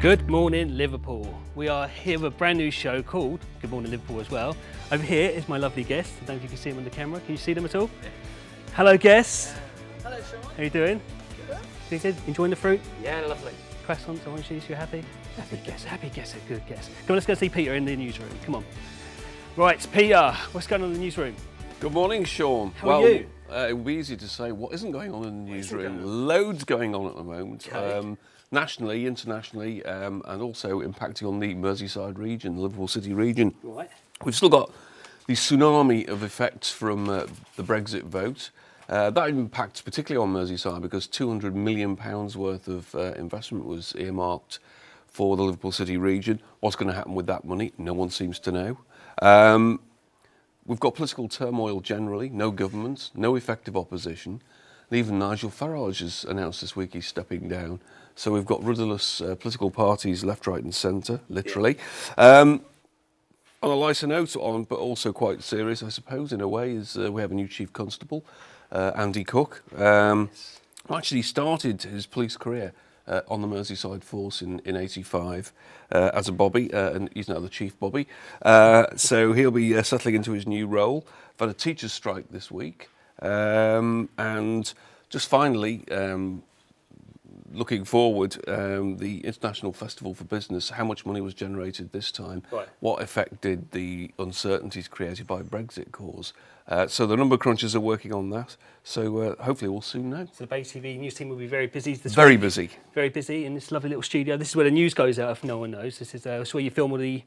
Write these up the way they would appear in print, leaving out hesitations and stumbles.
Good morning, Liverpool. We are here with a brand new show called Good Morning Liverpool as well. Over here is my lovely guest. I don't know if you can see them on the camera. Can you see them at all? Yeah. Hello, guests. Hello, Sean. How you doing? Good. Good? Enjoying the fruit? Yeah, lovely. Croissants, oranges, you happy? Happy guess, a good guess. Come on, let's go see Peter in the newsroom. Come on. Right, Peter, what's going on in the newsroom? Good morning, Sean. How are you? It would be easy to say what isn't going on in the newsroom. Loads going on at the moment. Okay. Nationally, internationally, and also impacting on the Merseyside region, the Liverpool City region. Right. We've still got the tsunami of effects from the Brexit vote. That impacts particularly on Merseyside because £200 million worth of investment was earmarked for the Liverpool City region. What's going to happen with that money? No one seems to know. We've got political turmoil generally, no government, no effective opposition. And even Nigel Farage has announced this week he's stepping down. So we've got rudderless political parties left, right and centre, literally. Yeah. On a lighter note, but also quite serious, I suppose, in a way, is we have a new Chief Constable, Andy Cook. Actually started his police career on the Merseyside Force in 85 as a bobby, and he's now the Chief Bobby. So he'll be settling into his new role. I've had a teachers' strike this week. And just finally, looking forward, the International Festival for Business, how much money was generated this time? Right. What effect did the uncertainties created by Brexit cause? So the number crunchers are working on that. So hopefully we'll soon know. So the Bay TV news team will be very busy this Very week. busy. Very busy in this lovely little studio. This is where the news goes out if no one knows. This is where you film all the...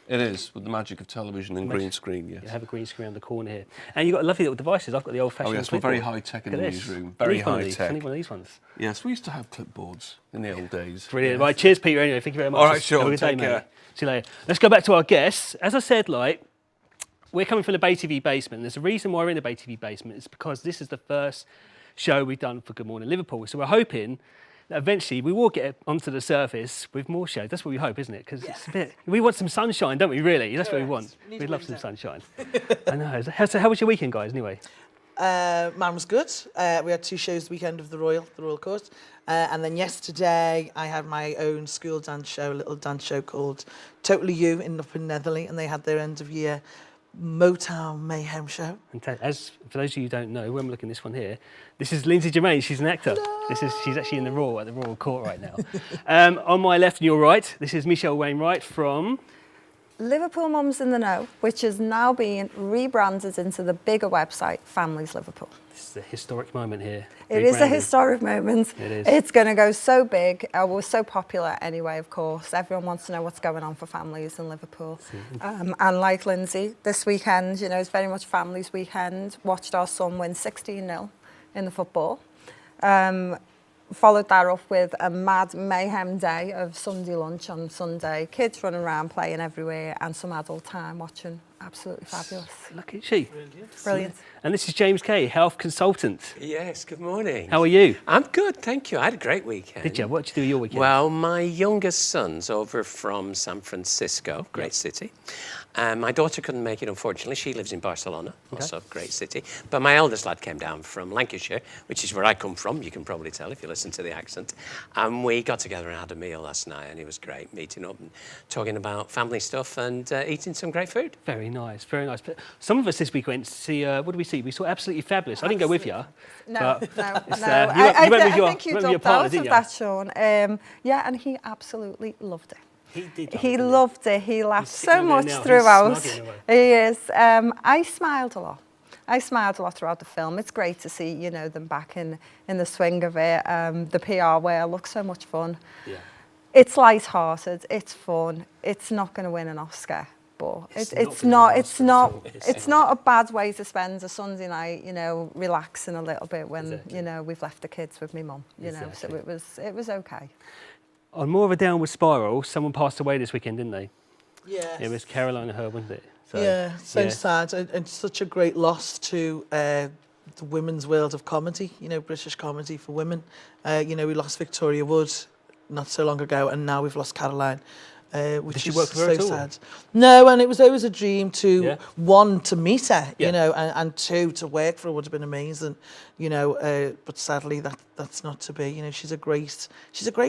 It is, with the magic of television and green screen, yes. You have a green screen on the corner here. And you've got lovely little devices. I've got the old-fashioned Oh yes, we're very high-tech in the newsroom. Very high-tech. I need one of these ones. Yes, we used to have clipboards in the old days. Brilliant. Yes. Right, cheers, Peter, anyway. Thank you very much. All right, sure. Have a good day, Take care. mate. See you later. Let's go back to our guests. As I said, we're coming from the Bay TV basement. There's a reason why we're in the Bay TV basement. It's because this is the first show we've done for Good Morning Liverpool. So we're hoping that eventually we will get onto the surface with more shows. That's what we hope, isn't it? Because it's a bit... We want some sunshine, don't we, really? That's what we want. We'd love some sunshine. I know. So how was your weekend, guys, anyway? Mine was good. We had 2 shows the weekend of the Royal Court. And then yesterday I had my own school dance show, a little dance show called Totally You up in Netherley. And they had their end of year Motown Mayhem show. And as for those of you who don't know, when we're looking at this one here, this is Lindsay Germain. She's an actor. No. She's actually in the Royal Court right now. On my left and your right, this is Michelle Wainwright from Liverpool Mums in the Know, which is now being rebranded into the bigger website, Families Liverpool. This is a historic moment here. It is a historic moment. It is. It's going to go so big. We're so popular anyway, of course. Everyone wants to know what's going on for families in Liverpool. And like Lindsay, this weekend, it's very much families weekend. Watched our son win 16-0 in the football. Followed that up with a mad mayhem day of Sunday lunch on Sunday. Kids running around, playing everywhere, and some adult time watching. Absolutely fabulous. Look at she. Brilliant. And this is James Kay, health consultant. Yes, good morning. How are you? I'm good, thank you. I had a great weekend. Did you? What did you do your weekend? Well, my youngest son's over from San Francisco, great city. My daughter couldn't make it, unfortunately. She lives in Barcelona, also great city. But my eldest lad came down from Lancashire, which is where I come from. You can probably tell if you listen to the accent. And we got together and had a meal last night, and it was great, meeting up and talking about family stuff and eating some great food. Very nice, very nice. But some of us this week went to see, what did we see? We saw Absolutely Fabulous. I didn't go with you. No. You went with I think you dropped out of that, Sean. Yeah, and he absolutely loved it. He loved it. He laughed so much throughout. He is. I smiled a lot. I smiled a lot throughout the film. It's great to see, them back in the swing of it. The PR wear looks so much fun. Yeah. It's light-hearted. It's fun. It's not going to win an Oscar, but it's not a bad way to spend a Sunday night. Relaxing a little bit when we've left the kids with my mum. So it was okay. On more of a downward spiral, someone passed away this weekend, didn't they? Yes. It was Caroline Hurd, wasn't it? So sad, and such a great loss to the women's world of comedy, British comedy for women. We lost Victoria Wood not so long ago, and now we've lost Caroline. which Did you is work with her so at all? sad. No, and it was always a dream to, Yeah. one, to meet her, Yeah. you know, and two, to work for her would have been amazing, you know, but sadly that's not to be. You know, she's a great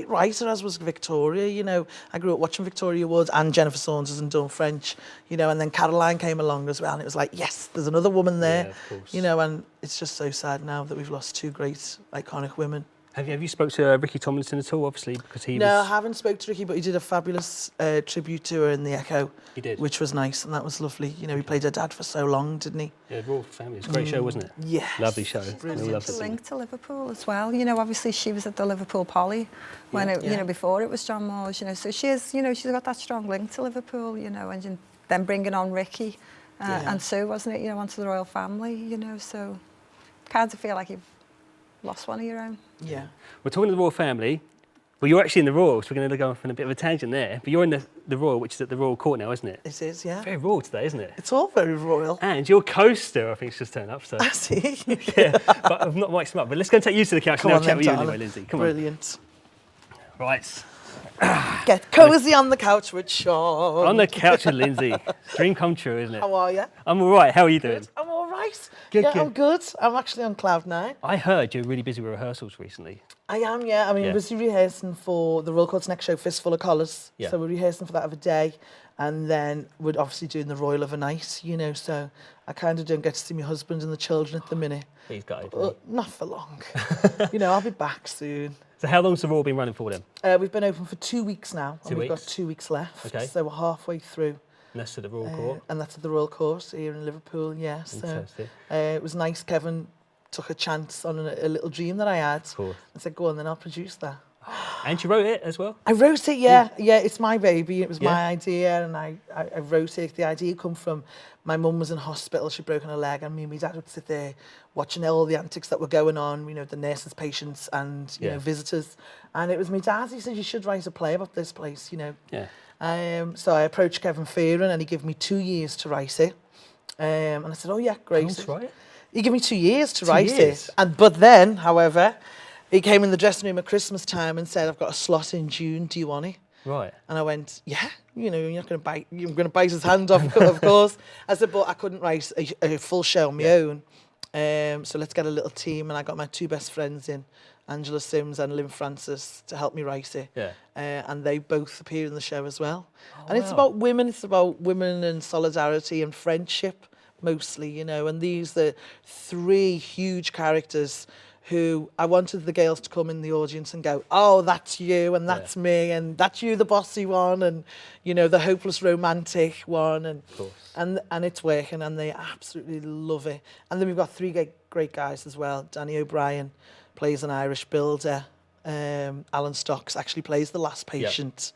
writer, as was Victoria, you know. I grew up watching Victoria Wood and Jennifer Saunders and Dawn French, you know, and then Caroline came along as well, and it was like, yes, there's another woman there, Yeah, of course. you know, and it's just so sad now that we've lost two great, iconic women. Have you spoke to Ricky Tomlinson at all, obviously, because he No, I was... haven't spoke to Ricky, but he did a fabulous tribute to her in the Echo. He did. Which was nice, and that was lovely. You know, he played her dad for so long, didn't he? Yeah, Royal Family. It's a great show, wasn't it? Yes. Lovely show. Brilliant. We loved The it. link to Liverpool as well. You know, obviously she was at the Liverpool Poly when it, you Yeah. know, before it was John Moore's, you know. So she is, you know, she's got that strong link to Liverpool, you know, and then bringing on Ricky and Sue, wasn't it, you know, onto the royal family, you know. So kind of feel like you've lost one of your own. Yeah. We're talking to the Royal Family. Well, you're actually in the Royal, so we're going to go off on a bit of a tangent there. But you're in the Royal, which is at the Royal Court now, isn't it? It is, yeah. Very royal today, isn't it? It's all very royal. And your coaster, I think, has just turned up. So I see. yeah, but I've not mic'd him up. But let's go and take you to the couch Come and on have a chat then, with you darling. anyway, Lindsay. Come Brilliant. on. Right. Get cosy on the couch with Sean. On the couch with Lindsay. Dream come true, isn't it? How are you? I'm all right. How are you doing? I'm all right. Good, yeah, good. I'm good. I'm actually on cloud nine. I heard you're really busy with rehearsals recently. I am, yeah. I mean, Yeah. we're busy rehearsing for the Royal Court's next show, Fistful of Collars. Yeah. So we're rehearsing for that of a day. And then we're obviously doing the Royal of a night, you know. So I kind of don't get to see my husband and the children at the minute. He's got it. But not for long. You know, I'll be back soon. So how long's the Royal been running for then? We've been open for 2 weeks now. And 2 we've got weeks? 2 weeks left. Okay. So we're halfway through. And that's to the Royal Court. And that's at the Royal Court here in Liverpool, yeah. So Fantastic. it was nice. Kevin took a chance on a little dream that I had. Of course. And said, go on, then I'll produce that. And you wrote it as well? I wrote it, yeah. Yeah, it's my baby. It was Yeah. my idea, and I wrote it. The idea come from my mum was in hospital. She'd broken her leg, and me and my dad would sit there watching all the antics that were going on, you know, the nurses, patients, and, you know, visitors. And it was my dad. He said, you should write a play about this place, you know. Yeah. So I approached Kevin Fearon, and he gave me 2 years to write it. And I said, oh, yeah, great. How long to write it? He gave me 2 years to 2 write years? it. But then, however, he came in the dressing room at Christmas time and said, I've got a slot in June, do you want it? Right. And I went, yeah, you know, you're not going to bite, you're going to bite his hand off, of course. I said, but I couldn't write a full show on my own. So let's get a little team. And I got my 2 best friends in, Angela Sims and Lynn Francis, to help me write it. Yeah. And they both appear in the show as well. Oh, and it's wow. about women and solidarity and friendship, mostly, you know. And these are 3 huge characters who I wanted the girls to come in the audience and go, oh, that's you, and that's me, and that's you, the bossy one, and, you know, the hopeless romantic one, and it's working, and they absolutely love it. And then we've got 3 great guys as well. Danny O'Brien plays an Irish builder. Alan Stocks actually plays the last patient.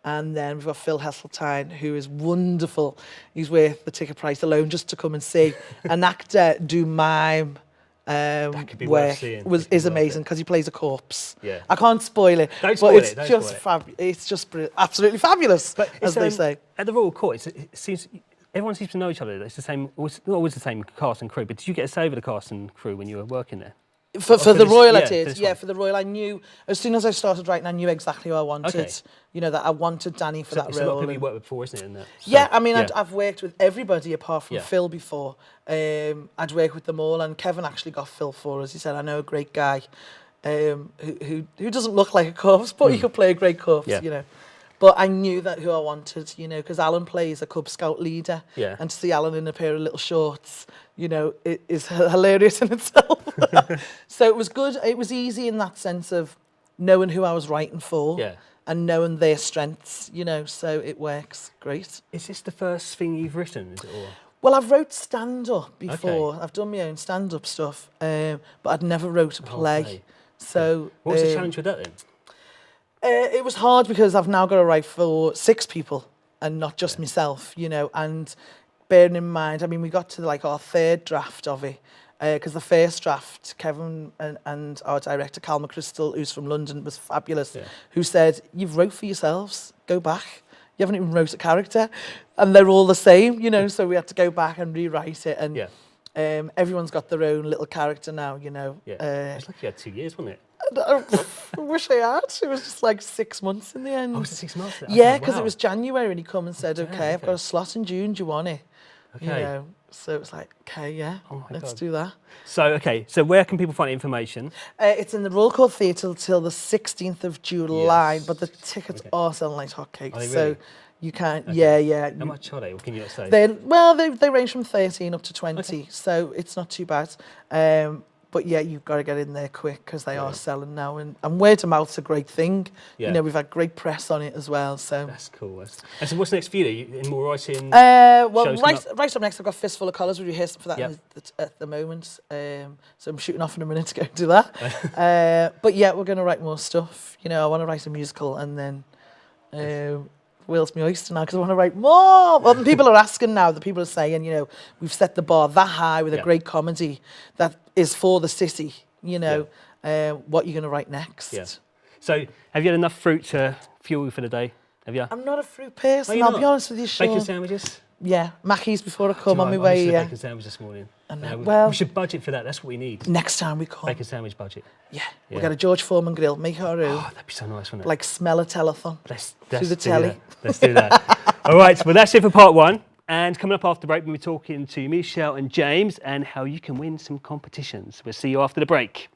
And then we've got Phil Heseltine, who is wonderful. He's worth the ticket price alone just to come and see an actor do mime. That could be work worth seeing. is amazing because he plays a corpse. Yeah. I can't spoil it, Don't but spoil it's it, don't just spoil it's just absolutely fabulous, But as they say. At the Royal Court, it seems everyone seems to know each other. It's the same, it's not always the same cast and crew, but did you get a say over the cast and crew when you were working there? For for the this- Royal, I yeah, did. this Yeah, one. for the Royal, I knew as soon as I started writing, I knew exactly who I wanted. Okay. You know, that I wanted Danny for that It's role. a lot of people and- you worked with before, isn't it? And so, Yeah, I mean, I've worked with everybody apart from Yeah. Phil before. I'd worked with them all, and Kevin actually got Phil for us. He said, I know a great guy who doesn't look like a corpse, but he could play a great corpse, Yeah. you know. But I knew that who I wanted, you know, because Alan plays a Cub Scout leader. Yeah. And to see Alan in a pair of little shorts, you know, it is hilarious in itself. So it was good. It was easy in that sense of knowing who I was writing for. Yeah. And knowing their strengths, you know, so it works great. Is this the first thing you've written? Is it, or? Well, I've wrote stand-up before. Okay. I've done my own stand-up stuff, but I'd never wrote a play. Okay. So What was the challenge with that then? it was hard because I've now got to write for 6 people and not just myself, you know. And bearing in mind, I mean, we got to like our 3rd draft of it because the first draft, Kevin and our director, Cal McChrystal, who's from London, was fabulous, who said, you've wrote for yourselves, go back. You haven't even wrote a character. And they're all the same, you know, so we had to go back and rewrite it. And Everyone's got their own little character now, you know. Yeah. It's like you had 2 years, wasn't it? I wish I had. It was just like 6 months in the end. Oh, was it 6 months? Yeah, Okay, because wow. it was January and he come and said, Damn, okay, I've okay. got a slot in June, do you want it? Okay. You know, so it was like, okay, yeah, Oh my let's God. do that. So where can people find information? It's in the Royal Court Theatre till the 16th of July, Yes. but the tickets Okay. are selling like hotcakes. Are they So really? you can't, Okay. yeah. How much are they? Or can you not say? They range from 13 up to 20, Okay. so it's not too bad. But yeah, you've got to get in there quick because they are selling now. And word of mouth's a great thing. Yeah. You know, we've had great press on it as well. So. That's cool. And so what's next for you? In more writing? Well, shows right up next, I've got Fistful of Colours. We're rehearsing for that Yep. at the moment. So I'm shooting off in a minute to go do that. But yeah, we're going to write more stuff. You know, I want to write a musical and then Wheels Me Oyster now because I want to write more. Well, people are asking now. The people are saying, you know, we've set the bar that high with a great comedy that is for the city. You know, what you're going to write next. Yeah. So have you had enough fruit to fuel you for the day? Have you? I'm not a fruit person. you're I'll not? be honest with you, Sean. Bacon sandwiches? Yeah, Mackey's before I come Do on you my know, I way. missed a Yeah. bacon sandwich this morning. And, We should budget for that. That's what we need. Next time we come. Bacon sandwich budget. Yeah, Yeah. we'll get a George Foreman grill, make our own, Oh, that'd be so nice, wouldn't it? like smell a telethon. Let's through the do telly. that. Let's do that. All right, well, that's it for part one. And coming up after the break, we'll be talking to Michelle and James and how you can win some competitions. We'll see you after the break.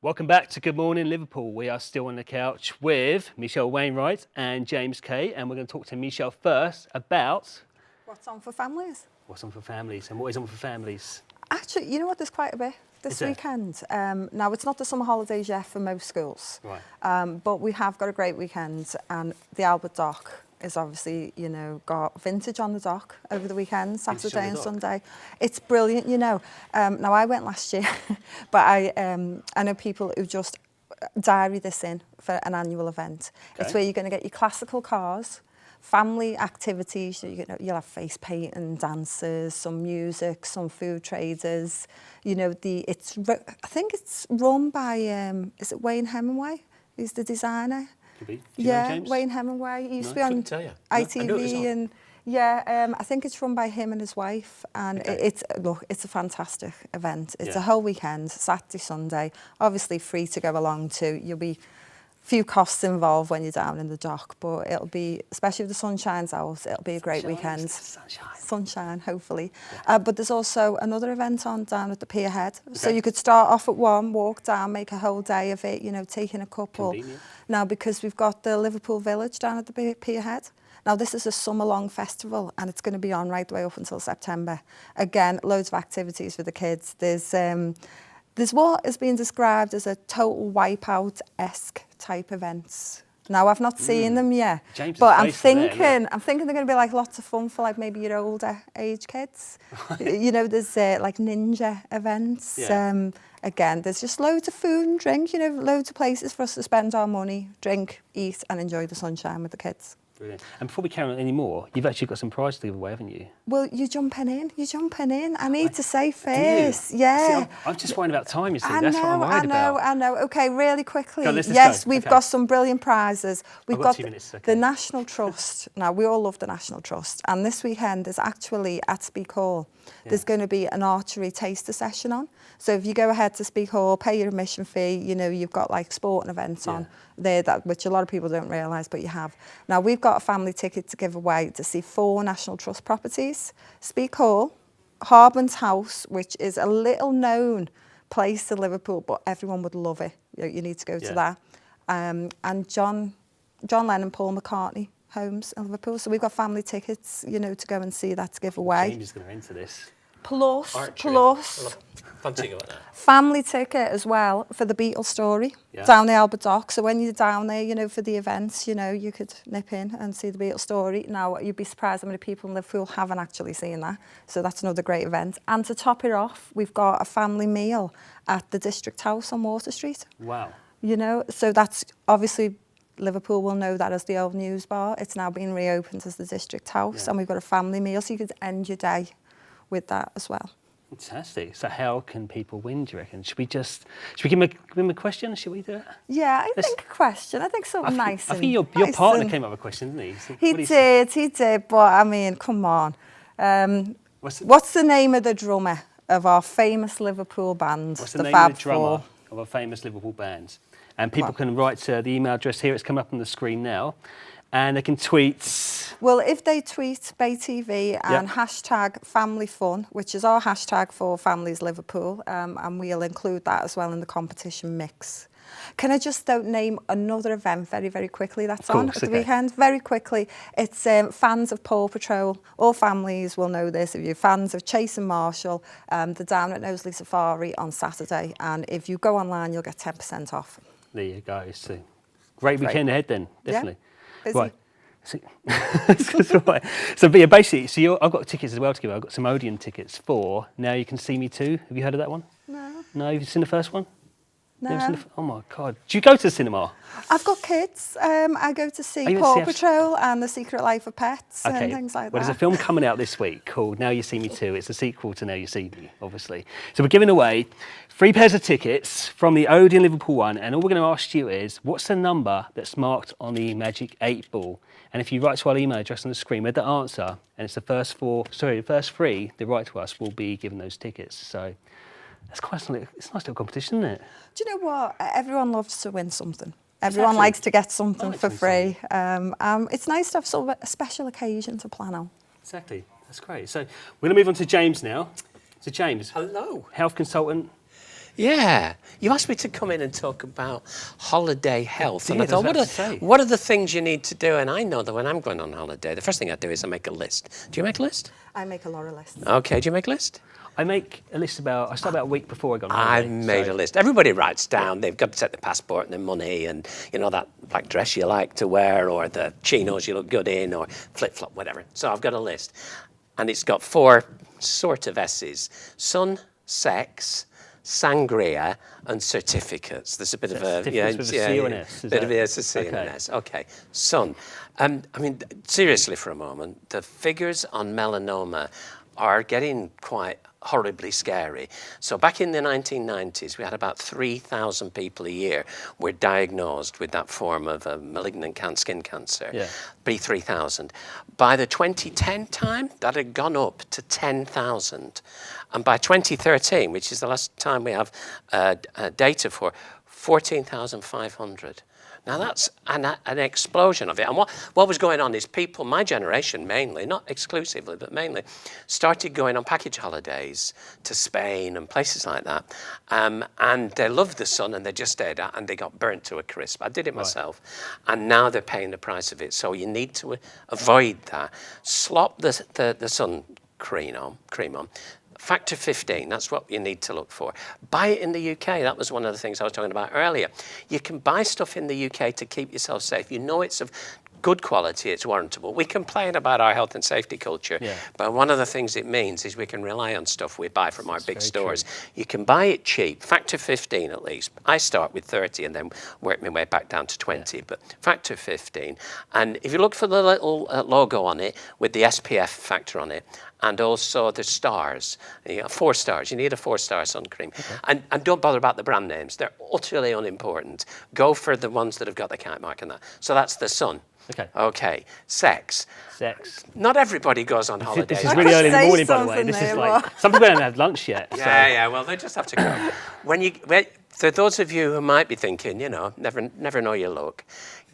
Welcome back to Good Morning Liverpool. We are still on the couch with Michelle Wainwright and James Kay, and we're going to talk to Michelle first about What's on for families? what's on for families and what is on for families. Actually, you know what, there's quite a bit this Is there? weekend. Now, it's not the summer holidays yet for most schools, Right. but we have got a great weekend, and the Albert Dock is obviously, you know, got vintage on the dock over the weekend, Saturday on and the dock. Sunday. It's brilliant, you know. Now, I went last year, but I know people who just diary this in for an annual event. It's Okay. where you're going to get your classical cars, family activities. You'll have face painting, dances, some music, some food traders. You know, I think it's run by is it Wayne Hemingway? He's the designer. Could be. Do you know James? Wayne Hemingway. He used to be on couldn't tell you. No, I know it's ITV on. and I think it's run by him and his wife, and Okay. it's a fantastic event. It's Yeah. a whole weekend, Saturday, Sunday. Obviously free to go along to. You'll be few costs involved when you're down in the dock, but it'll be, especially if the sun shines out, it'll be a great weekend. Sunshine, hopefully. But there's also another event on down at the pier head. So you could start off at 1, walk down, make a whole day of it, you know, taking a couple. Convenient. Now, because we've got the Liverpool Village down at the pier head. Now, this is a summer-long festival, and it's going to be on right the way up until September. Again, loads of activities for the kids. There's what is being described as a total wipeout-esque type events. Now, I've not seen them yet, James's but I'm face there, look. thinking they're going to be like lots of fun for like maybe your older age kids. You know, there's like ninja events. Yeah. Again, there's just loads of food and drink, you know, loads of places for us to spend our money, drink, eat, and enjoy the sunshine with the kids. Brilliant. And before we carry on any more, you've actually got some prizes to give away, haven't you? Well, you're jumping in. I need to say Do you? first. Yeah. See, I'm just worried about time, you see. I That's what I'm worried about. I know. Okay, really quickly. Go on, let's Yes, go. we've Okay. got some brilliant prizes. We've got got 2 minutes, okay. the National Trust. Now, we all love the National Trust. And this weekend is actually at Speak Hall. There's going to be an archery taster session on. So if you go ahead to Speak Hall, pay your admission fee, you know, you've got like sporting events on there, which a lot of people don't realise, but you have. Now, we've got a family ticket to give away to see 4 National Trust properties. Speak Hall, Harbin's House, which is a little known place in Liverpool, but everyone would love it. You need to go to that. And John Lennon, Paul McCartney homes in Liverpool. So we've got family tickets, you know, to go and see that to give away. James is going to enter this. Plus, Fancy going there. family ticket as well for the Beatles story down the Albert Dock. So when you're down there, you know, for the events, you know, you could nip in and see the Beatles story. Now, you'd be surprised how many people in Liverpool haven't actually seen that. So that's another great event. And to top it off, we've got a family meal at the District House on Water Street. Wow. You know, so that's obviously Liverpool will know that as the old news bar. It's now been reopened as the District House, and we've got a family meal, so you could end your day with that as well. Fantastic. So how can people win, do you reckon? Should we give him a question? Should we do it? Yeah, I think a question. I think something nice. I think your partner came up with a question, didn't he? So He did, but I mean, come on. What's the name of the drummer of our famous Liverpool band, What's the name of the drummer of a famous Liverpool band? And people can write to the email address here. It's come up on the screen now. And they can tweet. Well, if they tweet Bay TV and hashtag Family Fun, which is our hashtag for Families Liverpool, and we'll include that as well in the competition mix. Can I just name another event very, very quickly that's on at the weekend? Very quickly. It's fans of Paw Patrol. All families will know this. If you're fans of Chase and Marshall, they're down at Knowsley Safari on Saturday. And if you go online, you'll get 10% off. There you go. So great weekend ahead then, definitely. Yeah. Busy. Right. So but yeah, basically, I've got tickets as well to give. I've got some Odeon tickets for Now You Can See Me Too. Have you heard of that one? No. No, have you seen the first one? No. Oh my God. Do you go to the cinema? I've got kids. I go to see Paw Patrol and The Secret Life of Pets and things like that. Well, there's a film coming out this week called Now You See Me Too. It's a sequel to Now You See Me, obviously. So we're giving away 3 pairs of tickets from the Odeon Liverpool one, and all we're going to ask you is, what's the number that's marked on the Magic 8 ball? And if you write to our email address on the screen with the answer, and it's the first 3 that write to us, will be given those tickets. So it's a nice little competition, isn't it? Do you know what? Everyone loves to win something. Everyone likes to get something for free. It's nice to have sort of a special occasion to plan on. Exactly. That's great. So we're going to move on to James now. So James. Hello. Health consultant. Yeah, you asked me to come in and talk about holiday health, and I thought, what what are the things you need to do? And I know that when I'm going on holiday, the first thing I do is I make a list. Do you make a list? I make a lot of lists. Okay, do you make a list? I make a list I start about a week before I go on holiday. I made a list. Everybody writes down, they've got to take the passport and their money and, you know, that black dress you like to wear or the chinos you look good in or flip-flop, whatever. So I've got a list. And it's got 4 sort of S's. Sun, sex, sangria and certificates. There's a bit of a... Yeah, with a C or an S. Bit of a C and an S. Okay. Sun. I mean, seriously for a moment, the figures on melanoma are getting quite horribly scary. So back in the 1990s, we had about 3,000 people a year were diagnosed with that form of malignant skin cancer. Yeah. 3,000. By the 2010 time, that had gone up to 10,000. And by 2013, which is the last time we have data for, 14,500. Now that's an explosion of it. And what was going on is people, my generation mainly, not exclusively, but mainly, started going on package holidays to Spain and places like that. And they loved the sun and they just stayed out and they got burnt to a crisp. I did it myself. Right. And now they're paying the price of it. So you need to avoid that. Slop the sun cream on. Factor 15, that's what you need to look for. Buy it in the UK. That was one of the things I was talking about earlier. You can buy stuff in the UK to keep yourself safe. You know it's of good quality, it's warrantable. We complain about our health and safety culture, but one of the things it means is we can rely on stuff we buy from our big stores. True. You can buy it cheap, factor 15 at least. I start with 30 and then work my way back down to 20, but factor 15. And if you look for the little logo on it with the SPF factor on it, and also the stars, 4 stars. You need a 4-star sun cream. Okay. And don't bother about the brand names. They're utterly unimportant. Go for the ones that have got the kite mark and that. So that's the sun. Okay. Sex. Not everybody goes on holiday. This is really early in the morning, by the way. This is like, some people haven't had lunch yet. Yeah, well, they just have to go. For those of you who might be thinking, you know, never know your luck,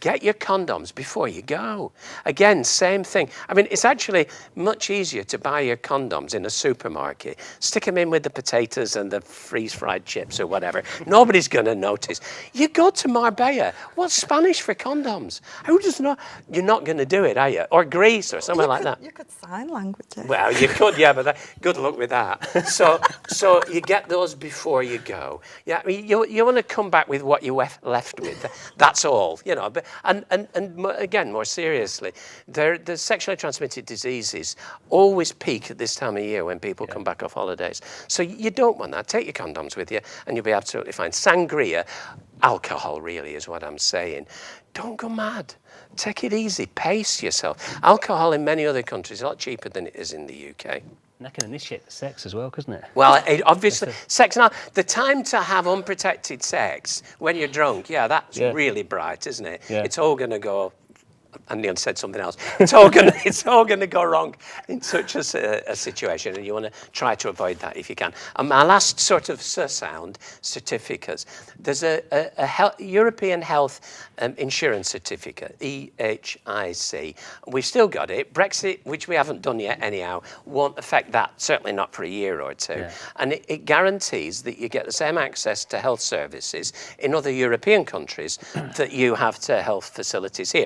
get your condoms before you go. Again, same thing. I mean, it's actually much easier to buy your condoms in a supermarket. Stick them in with the potatoes and the freeze-fried chips or whatever. Nobody's going to notice. You go to Marbella. What's Spanish for condoms? Who does not? You're not going to do it, are you? Or Greece or somewhere like that. You could sign language it. Well, you could, yeah, but good luck with that. So you get those before you go. Yeah, I mean, you want to come back with what you left with. That's all, you know. But And again, more seriously, the sexually transmitted diseases always peak at this time of year when people come back off holidays. So you don't want that. Take your condoms with you and you'll be absolutely fine. Sangria, alcohol really is what I'm saying. Don't go mad. Take it easy. Pace yourself. Alcohol in many other countries is a lot cheaper than it is in the UK. And that can initiate the sex as well, couldn't it? Well, obviously, sex now, the time to have unprotected sex when you're drunk, that's really bright, isn't it? Yeah. It's all going to go, and Neil said something else, it's all going to go wrong in such a situation, and you want to try to avoid that if you can. And my last sort of sursound certificates, there's a European Health Insurance Certificate, EHIC. We've still got it. Brexit, which we haven't done yet anyhow, won't affect that, certainly not for a year or two. Yeah. And it guarantees that you get the same access to health services in other European countries that you have to health facilities here.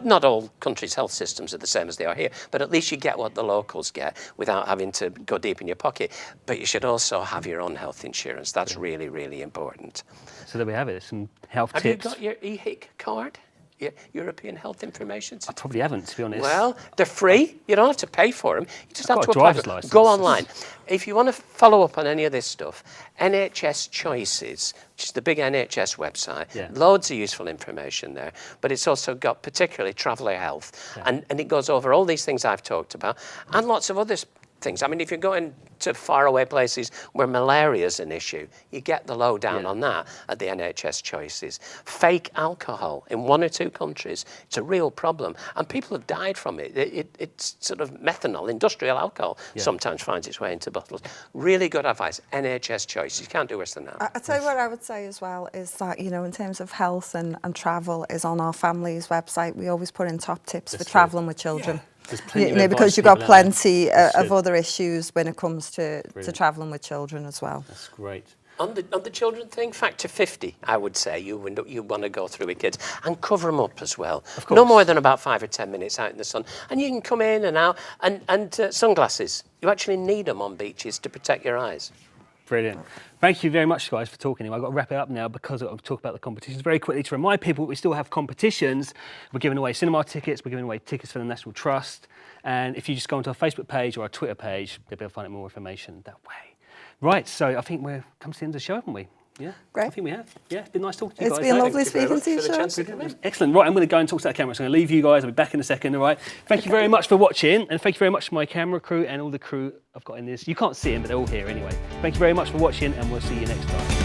Not all countries' health systems are the same as they are here, but at least you get what the locals get without having to go deep in your pocket. But you should also have your own health insurance. That's really, really important. So there we have it, some health Have tips. you got your EHIC card? Your European Health Information I Certificate? probably haven't, to be honest. Well, they're free. You don't have to pay for them. You just I've have got to a apply. driver's licence. Go online. If you want to follow up on any of this stuff, NHS Choices, which is the big NHS website, loads of useful information there, but it's also got particularly traveller health, and it goes over all these things I've talked about, and lots of other things. I mean, if you're going to faraway places where malaria is an issue, you get the lowdown on that at the NHS Choices. Fake alcohol in 1 or 2 countries, it's a real problem, and people have died from it. It's sort of methanol, industrial alcohol, sometimes finds its way into bottles. Really good advice, NHS Choices. You can't do worse than that. I tell you what I would say as well is that, you know, in terms of health and travel is on our family's website. We always put in top tips for travelling with children. You know, because you've got plenty of other issues when it comes to travelling with children as well. That's great. On the children thing, factor 50, I would say you want to go through with kids and cover them up as well. Of course. No more than about 5 or 10 minutes out in the sun, and you can come in and out. And sunglasses, you actually need them on beaches to protect your eyes. Brilliant. Thank you very much, guys, for talking. I've got to wrap it up now because I've talked about the competitions. Very quickly, to remind people, we still have competitions. We're giving away cinema tickets. We're giving away tickets for the National Trust. And if you just go onto our Facebook page or our Twitter page, they'll be able to find out more information that way. Right, so I think we've come to the end of the show, haven't we? Yeah, great. I think we have. Yeah, it's been nice talking to you guys. It's been eh? lovely speaking to you, Sean. Excellent. Right, I'm going to go and talk to that camera. So I'm going to leave you guys. I'll be back in a second, all right? Thank you very much for watching, and thank you very much to my camera crew and all the crew I've got in this. You can't see them, but they're all here anyway. Thank you very much for watching, and we'll see you next time.